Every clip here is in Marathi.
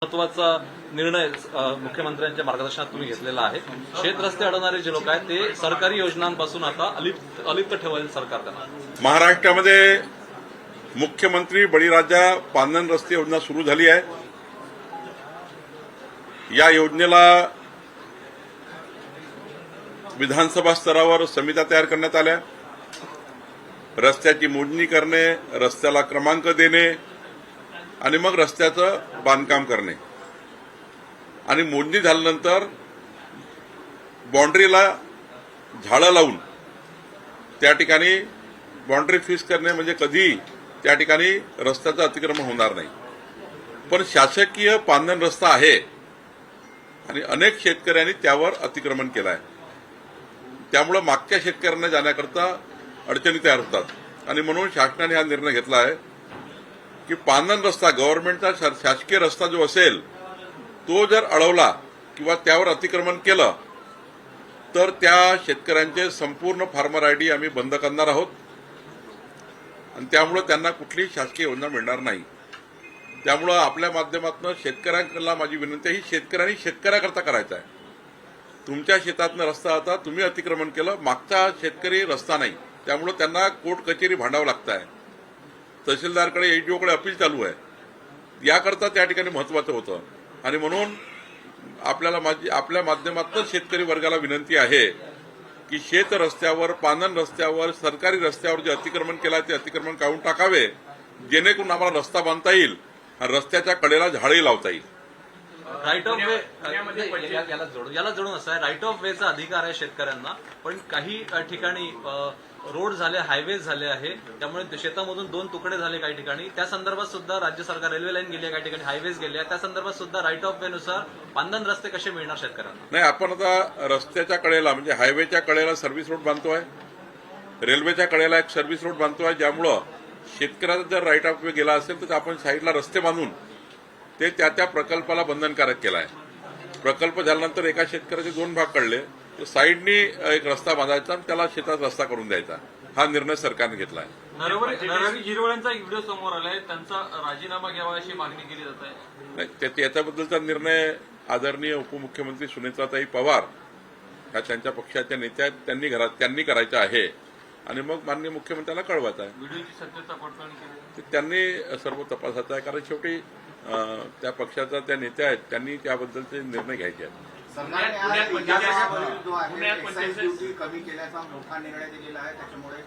महत्वाचा निर्णय मुख्यमंत्र्यांच्या मार्गदर्शनात तुम्ही घेतलेला आहे. शेत रस्ते अडवणारे जे लोक आहेत ते सरकारी योजनांपासून आता अलिप्त ठेवायला सरकार करणार. महाराष्ट्रामध्ये मुख्यमंत्री बळीराजा पांदन रस्ते योजना सुरू झाली आहे. या योजनेला विधानसभा स्तरावर समित्या तयार करण्यात आल्या. रस्त्याची मोजणी करणे, रस्त्याला क्रमांक देणे आणि मग रस्त्याचं बांधकाम करणे आणि मोजणी झाल्यानंतर बाउंड्रीला झाडं लावून त्या ठिकाणी बाउंड्री फिक्स करणे, म्हणजे कधी त्या ठिकाणी रस्त्याचं अतिक्रमण होणार नाही. पण शासकीय पांदन रस्ता आहे आणि अनेक शेतकऱ्यांनी त्यावर अतिक्रमण केलं आहे. त्यामुळे मागच्या शेतकऱ्यांना जाण्याकरता अडचणी तयार होतात आणि म्हणून शासनाने हा निर्णय घेतला आहे की पांदन रस्ता, गव्हर्नमेंटचा शासकीय रस्ता जो असेल तो जर अडवला किंवा त्यावर अतिक्रमण केलं तर त्या शेतकऱ्यांचे संपूर्ण फार्मर आयडी आम्ही बंद करणार आहोत आणि त्यामुळे त्यांना कुठलीही शासकीय योजना मिळणार नाही. त्यामुळे आपल्या माध्यमातून शेतकऱ्यांना माझी विनंती आहे, ही शेतकऱ्यांनी शेतकऱ्याकरता करायचं आहे. तुमच्या शेतातनं रस्ता होता, तुम्ही अतिक्रमण केलं, मागचा शेतकरी रस्ता नाही, त्यामुळे त्यांना कोर्ट कचेरी भांडावं लागत आहे. तहसीलदारकडे, एडीओकडे अपील चालू आहे. याकरता त्या ठिकाणी महत्वाचं होतं आणि म्हणून आपल्या माध्यमातून शेतकरी वर्गाला विनंती आहे की शेत रस्त्यावर, पांदन रस्त्यावर, सरकारी रस्त्यावर जे अतिक्रमण केलं ते अतिक्रमण काढून टाकावे, जेणेकरून आम्हाला रस्ता बांधता येईल आणि रस्त्याच्या कडेला झाडे लावता येईल. राईट ऑफ वे याला जोडून असं आहे, राईट ऑफ वेचा अधिकार आहे शेतकऱ्यांना, पण काही ठिकाणी रोड झाले, हायवेज झाले आहे, त्यामुळे शेतामधून 2 तुकडे झाले काही ठिकाणी. त्या संदर्भात सुद्धा राज्य सरकार, रेल्वे लाईन गेली आहे, काही ठिकाणी हायवेज गेले आहे, त्या संदर्भात सुद्धा राईट ऑफ वे नुसार पांदन रस्ते कसे मिळणार शेतकऱ्यांना? नाही, आपण आता रस्त्याच्या कडेला म्हणजे हायवेच्या कडेला सर्व्हिस रोड बांधतोय, रेल्वेच्या कडेला एक सर्व्हिस रोड बांधतोय, ज्यामुळं शेतकऱ्याचा जर राईट ऑफ वे गेला असेल तर आपण साईडला रस्ते बांधून ते त्या प्रकल्पाला बंधनकारक केला आहे. प्रकल्प झाल्यानंतर एका शेतकऱ्याचे 2 भाग काढले, साईडनी एक रस्ता बांधायचा आणि त्याला शेतात रस्ता करून द्यायचा. हा निर्णय सरकारने घेतला आहे. नरहरी झिरवळांचा एक व्हिडिओ समोर आलाय, त्यांचा राजीनामा घ्यावा अशी मागणी केली जात आहे. नाही, याच्याबद्दलचा निर्णय आदरणीय उपमुख्यमंत्री सुनेत्राताई पवार ह्या त्यांच्या पक्षाच्या नेत्या आहेत, त्यांनी करायचा आहे आणि मग माननीय मुख्यमंत्र्यांना कळवायचा आहे. व्हिडिओची सत्यता पडताळणी केली, त्यांनी सर्व तपासायचं आहे, कारण शेवटी त्या पक्षाचा त्या नेत्या आहेत, त्यांनी त्याबद्दलचे निर्णय घ्यायचे आहेत. कमी केल्याचा मोठा निर्णय दिलेला आहे. त्याच्यामुळे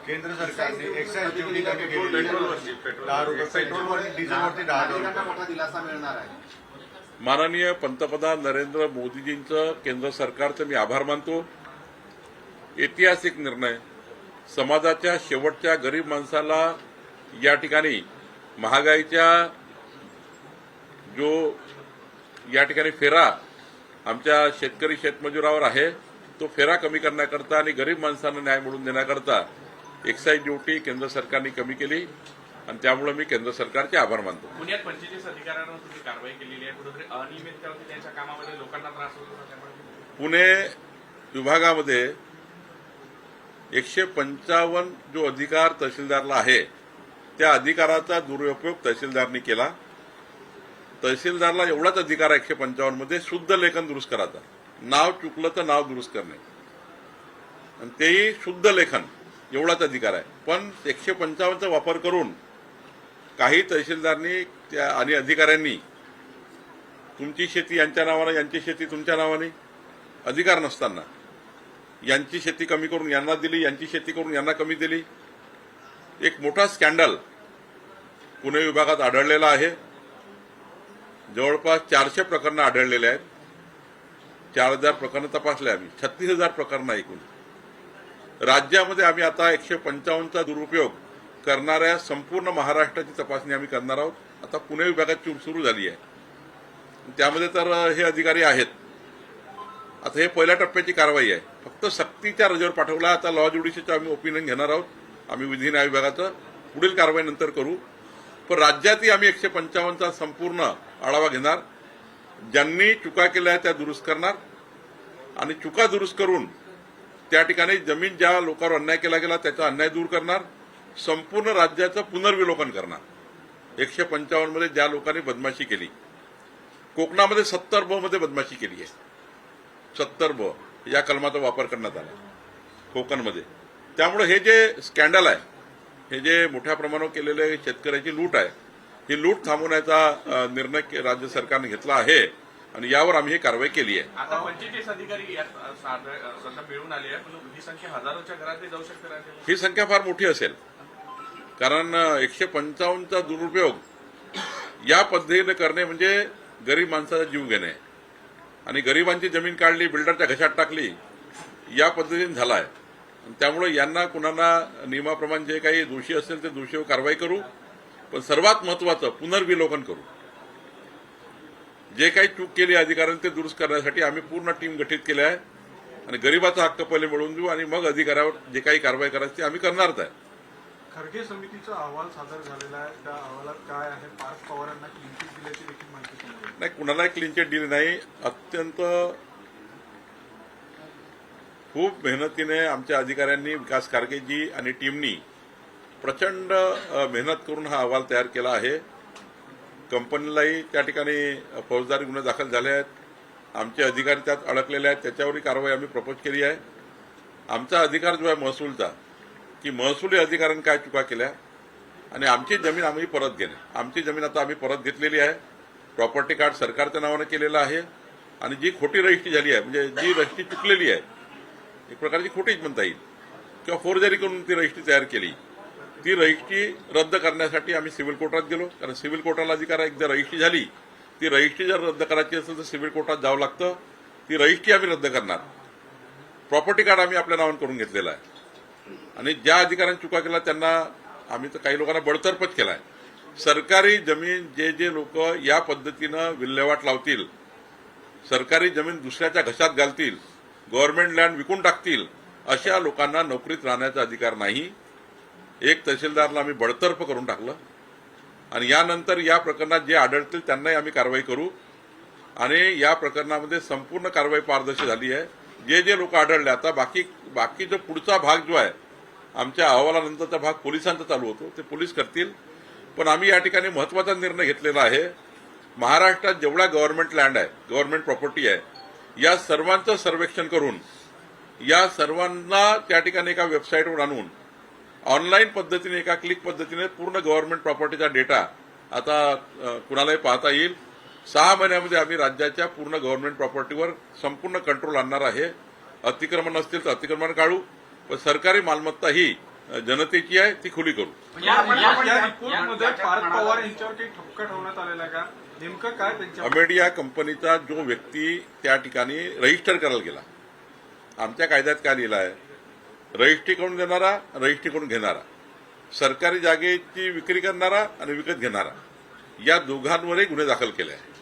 केंद्र सरकारने एक्साईज ड्युटी कमी केली, पेट्रोलवरती, डिझेलवरती 10 मोठा दिलासा मिळणार आहे. माननीय पंतप्रधान नरेंद्र मोदीजींचं, केंद्र सरकारचं मी आभार मानतो. ऐतिहासिक निर्णय, समाजाच्या शेवटच्या गरीब माणसाला या ठिकाणी महागाईच्या जो या ठिकाणी फेरा आमच्या शेतकरी शेतमजुरावर आहे, तो फेरा कमी करण्याकरता आणि गरीब माणसांना न्याय मिळवून देण्याकरता एक्साईज ड्युटी केंद्र सरकारने कमी केली आणि त्यामुळे मी केंद्र सरकारचे आभार मानतो. पुण्यात 25 अधिकाऱ्यांवर तुम्ही कारवाई केलेली आहे, कुठेतरी अनियमितता होती त्यांच्या कामामध्ये, लोकांना त्रास होत होता, त्यामुळे पुणे विभागामध्ये 155 जो अधिकार तहसीलदारला आहे त्या अधिकाराचा दुरुपयोग तहसीलदारनी केला. तहसीलदारला एवढाच अधिकार आहे 155 मध्ये, शुद्ध लेखन दुरुस्त करायचा, नाव चुकलं तर नाव दुरुस्त करणे आणि तेही शुद्ध लेखन, एवढाच अधिकार आहे. पण 155चा वापर करून काही तहसीलदारनी आणि अधिकाऱ्यांनी तुमची शेती यांच्या नावाने, यांची शेती तुमच्या नावाने, अधिकार नसताना यांची शेती कमी करून यांना दिली, यांची शेती करून यांना कमी दिली. एक मोठा स्कॅन्डल पुणे विभागात आढळलेला आहे. जवळपास 400 प्रकरणं आढळलेले आहेत. 4000 प्रकरणं तपासले आम्ही, 36,000 प्रकरणं ऐकून. राज्यामध्ये आम्ही आता 155चा दुरुपयोग करणाऱ्या संपूर्ण महाराष्ट्राची तपासणी आम्ही करणार आहोत. आता पुणे विभागात सुरू झाली आहे, त्यामध्ये तर हे अधिकारी आहेत. आता हे पहिल्या टप्प्याची कारवाई आहे, फक्त सक्तीच्या रजेवर पाठवला. आता लॉ ज्युडिशियलचं आम्ही ओपिनियन घेणार आहोत, आम्ही विधी न्याय विभागाचं पुढील कारवाई नंतर करू. पण राज्यातही आम्ही 155चा संपूर्ण आढावा घेणार. ज्यांनी चुका केल्या त्या दुरुस्त करणार आणि चुका दुरुस्त करून त्या ठिकाणी जमीन ज्या लोकांवर अन्याय केला गेला त्याचा अन्याय दूर करणार. संपूर्ण राज्याचं पुनर्विलोकन करणार. 155 मध्ये ज्या लोकांनी बदमाशी केली कोकणामध्ये 70 ब मध्ये बदमाशी केली आहे. 70 ब या कलमाचा वापर करण्यात आला कोकणमध्ये. त्यामुळे हे जे स्कॅन्डल आहे, हे जे मोठ्या प्रमाणावर केलेले शेतकऱ्याची लूट आहे, ही लूट थांबवण्याचा निर्णय राज्य सरकारने घेतला आहे आणि यावर आम्ही ही कारवाई केली आहे. आता 45 अधिकारी यात सध्या मिळून आले आहे, पण ही संख्या हजारोच्या घरात जाऊ शकते राज्याला. ही संख्या फार मोठी असेल, कारण 155चा दुरुपयोग या पद्धतीने करणे म्हणजे गरीब माणसाचा जीव घेणे आणि गरिबांची जमीन काढली, बिल्डरच्या घशात टाकली, या पद्धतीने झाला आहे. त्यामुळे यांना कुणाला नियमाप्रमाणे जे काही दोषी असेल ते दोषीवर कारवाई करू, पण सर्वात महत्वाचं पुनर्विलोकन करू. जे काही चूक केली अधिकाऱ्यांनी ते दुरुस्त करण्यासाठी आम्ही पूर्ण टीम गठीत केली आहे आणि गरिबाचा हक्क पहिले मिळवून देऊ आणि मग अधिकाऱ्यावर जे काही कारवाई करायची ती आम्ही करणारच आहे. खर्गे समितीचा अहवाल सादर झालेला आहे. त्या अहवालात काय आहे? पार्थ पवारांना क्लीन चिट दिल्याची देखील माहिती समजली. नाही, कुणालाही क्लीन चिट दिली नाही. अत्यंत खूप मेहनतीने आमच्या अधिकाऱ्यांनी, विकास खारगेजी आणि टीमनी प्रचंड मेहनत करून हा अहवाल तयार केला आहे. कंपनीलाही त्या ठिकाणी फौजदारी गुन्हे दाखल झाले आहेत. आमचे अधिकारी त्यात अडकलेले आहेत, त्याच्यावरही कारवाई आम्ही प्रपोज केली आहे. आमचा अधिकार जो आहे महसूलचा, की महसुली अधिकाऱ्यांनी काय चुका केल्या आणि आमची जमीन आम्ही परत घेणे. आमची जमीन आता आम्ही परत घेतलेली आहे. प्रॉपर्टी कार्ड सरकारच्या नावाने केलेलं आहे आणि जी खोटी रजिस्ट्री झाली आहे, म्हणजे जी रजिस्ट्री चुकलेली आहे, एक प्रकारची खोटीच म्हणता येईल, किंवा फोर्जरी करून ती रजिस्ट्री तयार केली, ती रजिस्ट्री रद्द करण्यासाठी आम्ही सिव्हिल कोर्टात गेलो. कारण सिव्हिल कोर्टाला अधिकार आहे, एकदा रजिस्ट्री झाली, ती रजिस्ट्री जर रद्द करायची असेल तर सिव्हिल कोर्टात जावं लागतं. ती रजिस्ट्री आम्ही रद्द करणार. प्रॉपर्टी कार्ड आम्ही आपल्या नावाने करून घेतलेलं आहे आणि ज्या अधिकाऱ्यांनी चुका केला त्यांना आम्ही तर काही लोकांना बडतर्फच केला आहे. सरकारी जमीन जे लोक या पद्धतीनं विल्हेवाट लावतील, सरकारी जमीन दुसऱ्याच्या घशात घालतील, गव्हर्नमेंट लँड विकून टाकतील, अशा लोकांना नोकरीत राहण्याचा अधिकार नाही. एक तहसीलदारला आम्ही बडतर्फ करून टाकलं आणि यानंतर या प्रकरणात जे आढळतील त्यांनाही आम्ही कारवाई करू आणि या प्रकरणामध्ये संपूर्ण कारवाई पारदर्शी झाली आहे. जे लोक आढळले, आता बाकी जो पुढचा भाग जो आहे, आमच्या अहवालानंतरचा भाग पोलिसांचा चालू होतो, ते पोलीस करतील. पण आम्ही या ठिकाणी महत्वाचा निर्णय घेतलेला आहे. महाराष्ट्रात जेवढा गव्हर्नमेंट लँड आहे, गव्हर्नमेंट प्रॉपर्टी आहे, या सर्वांचं सर्वेक्षण करून या सर्वांना त्या ठिकाणी एका वेबसाईटवर आणून ऑनलाईन पद्धतीने, एका क्लिक पद्धतीने पूर्ण गव्हर्नमेंट प्रॉपर्टीचा डेटा आता कुणालाही पाहता येईल. 6 महिन्यामध्ये आम्ही राज्याच्या पूर्ण गव्हर्नमेंट प्रॉपर्टीवर संपूर्ण कंट्रोल आणणार आहे. अतिक्रमण असतील तर अतिक्रमण काढू, पण सरकारी मालमत्ता ही जनतेची आहे ती खुली करू. या रिपोर्टमध्ये पार्थ पवार यांच्यावर काही ठपका ठेवण्यात आलेला का? नेमकं काय त्यांच्या अमेडिया कंपनीचा जो व्यक्ती त्या ठिकाणी रजिस्टर करायला गेला, आमच्या कायद्यात काय लिहिलं आहे? रजिस्ट्री करून देणारा, रजिस्ट्री करून घेणारा, सरकारी जागेची विक्री करणारा आणि विकत घेणारा, या दोघांवरही गुन्हे दाखल केले आहे.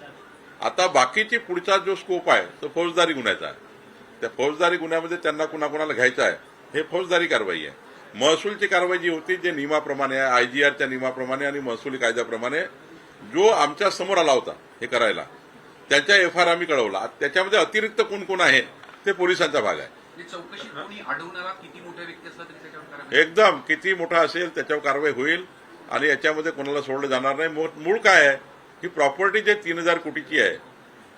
आता बाकीची पुढचा जो स्कोप आहे तो फौजदारी गुन्ह्याचा आहे. त्या फौजदारी गुन्ह्यामध्ये त्यांना कुणाकुणाला घ्यायचं आहे हे फौजदारी कारवाई आहे. महसूलची कारवाई जी होती, जे नियमाप्रमाणे आहे, आयजीआरच्या नियमाप्रमाणे आणि महसुली कायद्याप्रमाणे जो आमच्या समोर आला होता हे करायला, त्याच्या एफआयआर आम्ही कळवला. त्याच्यामध्ये अतिरिक्त कोण आहे ते पोलिसांचा भाग आहे. चौकशी कोणी अडवणारा किती मोठा व्यक्ती असला तरी त्याच्यावर कारवाई एकदम किती मोठा असेल त्याच्यावर कारवाई होईल आणि याच्यामध्ये कोणाला सोडलं जाणार नाही. मूळ काय आहे, ही प्रॉपर्टी जे 3000 कोटीची आहे,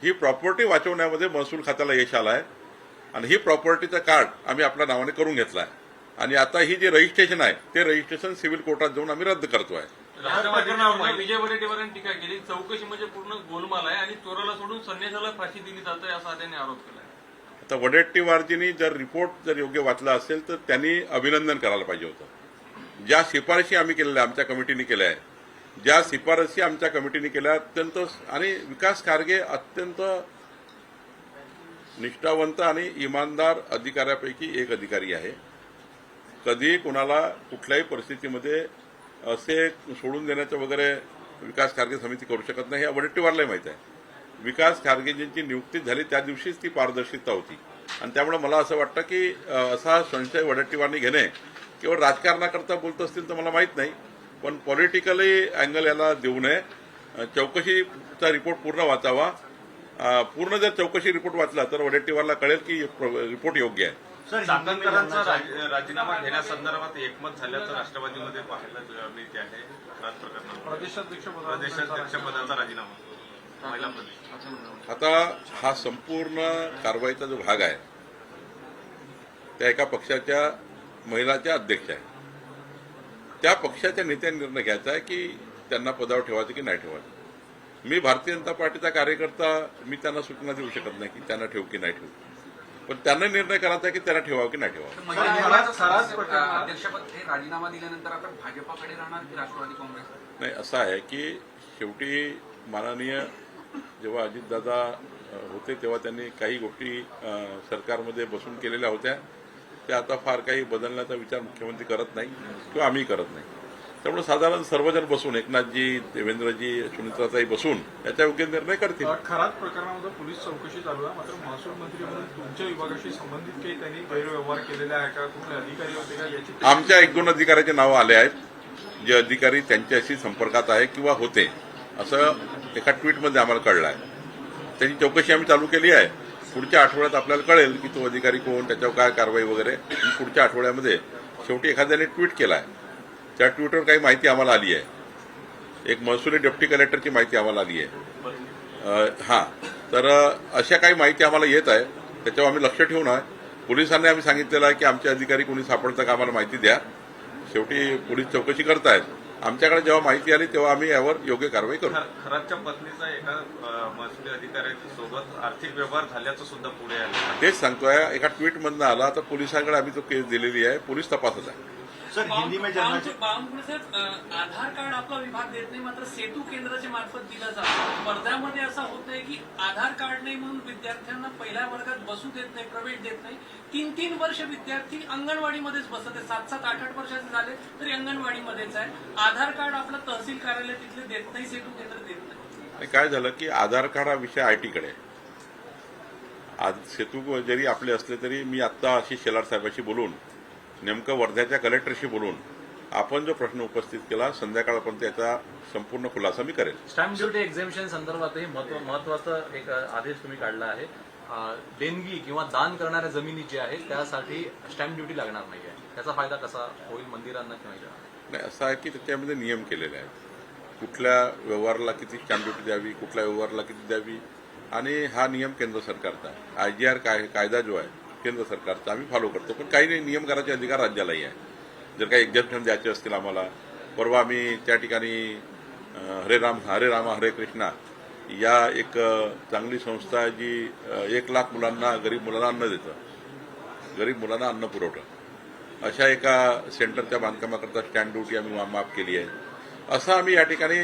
ही प्रॉपर्टी वाचवण्यामध्ये महसूल खात्याला यश आलं आहे आणि ही प्रॉपर्टीचं कार्ड आम्ही आपल्या नावाने करून घेतलं आहे आणि आता ही जे रजिस्ट्रेशन आहे ते रजिस्ट्रेशन सिव्हिल कोर्टात जाऊन आम्ही रद्द करतोय. राष्ट्रवादीने विजय वडेट्टीवारांनी टीका केली, चौकशी म्हणजे पूर्ण गोलमाल आहे आणि चोराला सोडून संन्यासाला फाशी दिली जाते असा त्यांनी आरोप केला. आता वडेट्टीवारजींनी जर रिपोर्ट जर योग्य वाचला असेल तर त्यांनी अभिनंदन करायला पाहिजे होतं. ज्या शिफारशी आम्ही केलेल्या, आमच्या कमिटीने केल्या आहे, ज्या शिफारशी आमच्या कमिटीने केल्या, अत्यंत, आणि विकास खारगे अत्यंत निष्ठावंत आणि इमानदार अधिकाऱ्यापैकी एक अधिकारी आहे. कधी कुणाला कुठल्याही परिस्थितीमध्ये असे सोडून देण्याचं वगैरे विकास खारगे समिती करू शकत नाही, हे वडेट्टीवारलाही माहित आहे. विकास खारगेजींची नियुक्ती झाली त्या दिवशीच ती पारदर्शिता होती आणि त्यामुळे मला असं वाटतं की असा संशय वडेट्टीवारनी घेणे केवळ राजकारणाकरता बोलत असतील तर मला माहीत नाही, पण पॉलिटिकली अँगल याला देऊ नये. चौकशीचा रिपोर्ट पूर्ण वाचावा. पूर्ण जर चौकशी रिपोर्ट वाचला तर वडेट्टीवारला कळेल की रिपोर्ट योग्य आहे. चाकणकरांचा राजीनामा घेण्यासंदर्भात एकमत झाल्याचं राष्ट्रवादीमध्ये पाहायला मिळते आहे. प्रदेशाध्यक्षपदाचा राजीनामा महिला प्रदेश. आता हा संपूर्ण कारवाईचा जो भाग आहे त्या एका पक्षाच्या महिलाच्या अध्यक्ष आहे. त्या पक्षाच्या नेत्यांनी निर्णय घ्यायचा आहे की त्यांना पदावर ठेवायचं की नाही ठेवायचं. मी भारतीय जनता पार्टीचा कार्यकर्ता, मी त्यांना सूचना देऊ शकत नाही की त्यांना ठेवू की नाही ठेवू, पण त्यांना निर्णय करायचा आहे की त्यांना ठेवावं की नाही ठेवावं. अध्यक्षपद हे राजीनामा दिल्यानंतर आता भाजपाकडे राहणार की राष्ट्रवादी काँग्रेस? नाही, असं आहे की शेवटी माननीय जेव्हा अजितदादा होते तेव्हा त्यांनी काही गोष्टी सरकारमध्ये बसून केलेल्या होत्या. त्या आता फार काही बदलण्याचा विचार मुख्यमंत्री करत नाही किंवा आम्ही करत नाही. त्यामुळे साधारण सर्वजण बसून, एकनाथजी, देवेंद्रजी, सुनीत्राताई बसून याच्या योग्य निर्णय करतील. खरात प्रकरणामध्ये पोलीस चौकशी चालू आहे, मात्र महसूल मंत्री म्हणून तुमच्या विभागाशी संबंधित काही त्यांनी गैरव्यवहार केलेला आहे का, कुठले अधिकारी होते का याची आमच्या 1-2 अधिकाऱ्याचे नावं आले आहेत जे अधिकारी त्यांच्याशी संपर्कात आहे किंवा होते असं एका ट्विटमध्ये आम्हाला कळलं आहे. त्याची चौकशी आम्ही चालू केली आहे. पुढच्या आठवड्यात आपल्याला कळेल की तो अधिकारी कोण, त्याच्यावर काय कारवाई वगैरे. पुढच्या आठवड्यामध्ये शेवटी एखाद्याने ट्विट केला आहे, त्या ट्विटवर काही माहिती आम्हाला आली आहे. एक महसुली डेप्टी कलेक्टरची माहिती आम्हाला आली आहे. तर अशा काही माहिती आम्हाला येत आहे, त्याच्यावर आम्ही लक्ष ठेवून आहे. पोलिसांनी आम्ही सांगितलेलं आहे की आमचे अधिकारी कोणी सापडतं का आम्हाला माहिती द्या. शेवटी पोलीस चौकशी करतायत. आमच्याकडे जेव्हा माहिती आली तेव्हा आम्ही यावर योग्य कारवाई करू. खरातच्या पत्नीचा एका महसुली अधिकाऱ्याच्या सोबत आर्थिक व्यवहार झाल्याचं सुद्धा पुढे आलं. तेच सांगतोय, एका ट्विटमधनं आला. तर पोलिसांकडे आम्ही तो केस दिलेली आहे, पोलीस तपासत आहे. सर हिंदी में जानना साहेब, आधार कार्ड आपला विभाग देत नाही, मात्र सेतू केंद्राच्या मार्फत दिलं जातं. वर्ध्यामध्ये असं होत आहे की आधार कार्ड नाही म्हणून विद्यार्थ्यांना पहिल्या वर्गात बसू देत नाही, प्रवेश देत नाही. 3-3 वर्ष विद्यार्थी अंगणवाडीमध्येच बसत आहे. 7-7, 8-8 वर्षाचे झाले तरी अंगणवाडीमध्येच आहे. आधार कार्ड आपलं तहसील कार्यालय तिथले देत नाही, सेतू केंद्र देत नाही. काय झालं की आधार कार्ड हा विषय आयटीकडे आहे. आज सेतू जरी आपले असले तरी मी आत्ता अशी शेलार साहेबांशी बोलून, नेमकं वर्ध्याच्या कलेक्टरशी बोलून आपण जो प्रश्न उपस्थित केला, संध्याकाळपर्यंत याचा संपूर्ण खुलासा मी करेल. स्टॅम्प ड्युटी एक्झेम्पशन संदर्भातही महत्वाचा एक आदेश तुम्ही काढला आहे. देणगी किंवा दान करणाऱ्या जमिनी जी आहे त्यासाठी स्टॅम्प ड्युटी लागणार नाही आहे. त्याचा फायदा कसा होईल मंदिरांना किंवा नाही, असं आहे की त्याच्यामध्ये नियम केलेले आहेत. कुठल्या व्यवहाराला किती स्टॅम्प ड्युटी द्यावी, कुठल्या व्यवहाराला किती द्यावी, आणि हा नियम केंद्र सरकारचा आहे. IGR कायदा जो आहे केंद्र सरकारचा आम्ही फॉलो करतो, पण काही नियम करायचे अधिकार राज्यालाही आहे. जर काही एक्झम्पशन द्यायचे असतील आम्हाला, परवा आम्ही त्या ठिकाणी हरे रामा हरे कृष्णा या एक चांगली संस्था आहे जी 1 लाख मुलांना, गरीब मुलांना अन्न देतं, गरीब मुलांना अन्न पुरवतं, अशा एका सेंटरच्या बांधकामाकरता स्टॅम्प ड्युटी आम्ही माफ केली आहे. असं आम्ही या ठिकाणी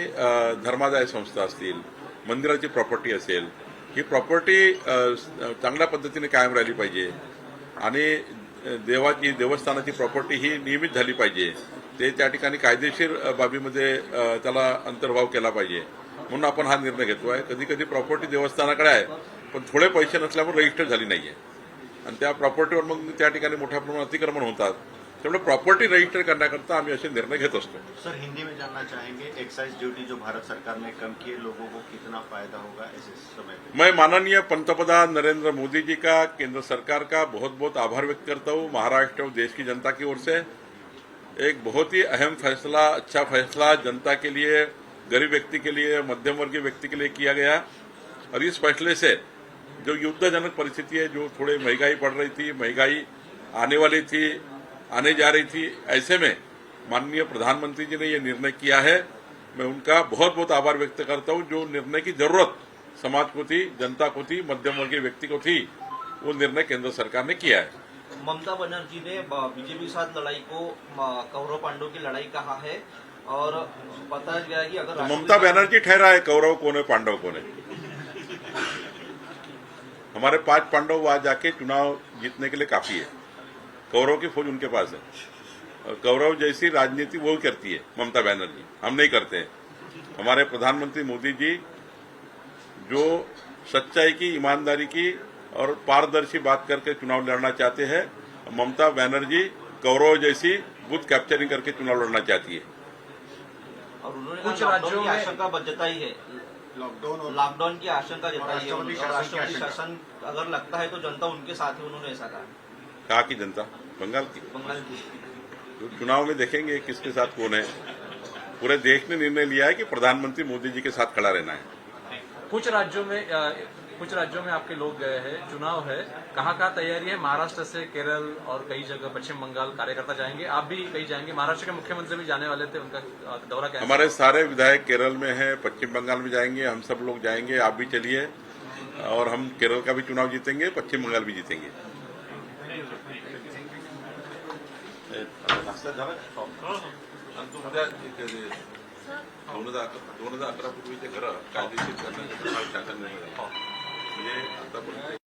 धर्मादाय संस्था असतील, मंदिराची प्रॉपर्टी असेल, ही प्रॉपर्टी चांगल्या पद्धतीने कायम राहिली पाहिजे आणि देवस्थानाची प्रॉपर्टी ही नियमित झाली पाहिजे. ते त्या ठिकाणी कायदेशीर बाबीमध्ये त्याला अंतर्भाव केला पाहिजे, म्हणून आपण हा निर्णय घेतोय. कधी कधी प्रॉपर्टी देवस्थानाकडे आहे पण थोडे पैसे नसल्यामुळे रजिस्टर झाली नाहीये आणि त्या प्रॉपर्टीवर मग त्या ठिकाणी मोठ्या प्रमाणात अतिक्रमण होतात. त्यामुळे प्रॉपर्टी रजिस्टर करण्याकरता आम्ही असे निर्णय घेत असतो. सर हिंदी में जानना चाहेंगे, एक्साइज ड्यूटी जो भारत सरकार ने कम की है, लोगों को कितना फायदा होगा ऐसे समय में? मैं माननीय पंतप्रधान नरेंद्र मोदी जी का, केंद्र सरकार का बहुत बहुत आभार व्यक्त करता हूँ. महाराष्ट्र और देश की जनता की ओर से एक बहुत ही अहम फैसला, अच्छा फैसला जनता के लिए, गरीब व्यक्ति के लिए, मध्यम वर्गीय व्यक्ति के लिए किया गया. और इस फैसले से जो युद्धजनक परिस्थिति है, जो थोड़ी महंगाई बढ़ रही थी, महंगाई आने वाली थी, आने जा रही थी, ऐसे में माननीय प्रधानमंत्री जी ने ये निर्णय किया है. मैं उनका बहुत बहुत आभार व्यक्त करता हूं. जो निर्णय की जरूरत समाज को थी, जनता को थी, मध्यम वर्गीय व्यक्ति को थी, वो निर्णय केंद्र सरकार ने किया है. ममता बनर्जी ने बीजेपी के साथ लड़ाई को कौरव पांडव की लड़ाई कहा है और पता गया कि अगर ममता बनर्जी ठहरा है कौरव कौन है पांडव कौन है. हमारे 5 पांडव वहां जाके चुनाव जीतने के लिए काफी है. कौरव की फौज उनके पास है. कौरव जैसी राजनीति वो करती है ममता बनर्जी, हम नहीं करते हैं. हमारे प्रधानमंत्री मोदी जी जो सच्चाई की, ईमानदारी की और पारदर्शी बात करके चुनाव लड़ना चाहते हैं. ममता बनर्जी कौरव जैसी बूथ कैप्चरिंग करके चुनाव लड़ना चाहती है. और उन्होंने कुछ राज्यों राज्यों की में आशंका जताई है, लॉकडाउन की आशंका जताई है. और राष्ट्रपति शासन अगर लगता है तो जनता उनके साथ है, उन्होंने ऐसा कहा की जनता बंगाल की बंगाल की. तो चुनाव में देखेंगे किसके साथ कौन है. पूरे देश ने निर्णय लिया है कि प्रधानमंत्री मोदी जी के साथ खड़ा रहना है. कुछ राज्यों में आपके लोग गए हैं, चुनाव है, कहाँ तैयारी है? महाराष्ट्र से केरल और कई जगह पश्चिम बंगाल कार्यकर्ता जाएंगे, आप भी कहीं जाएंगे, महाराष्ट्र के मुख्यमंत्री भी जाने वाले थे, उनका दौरा कैंसिल। हमारे सारे विधायक केरल में हैं, पश्चिम बंगाल में जाएंगे, हम सब लोग जाएंगे, आप भी चलिए, और हम केरल का भी चुनाव जीतेंगे, पश्चिम बंगाल भी जीतेंगे। उद्या 2011 पूर्वीचे घरं कायदेशीर करण्याचा शासन निर्णय झाला. म्हणजे आतापर्यंत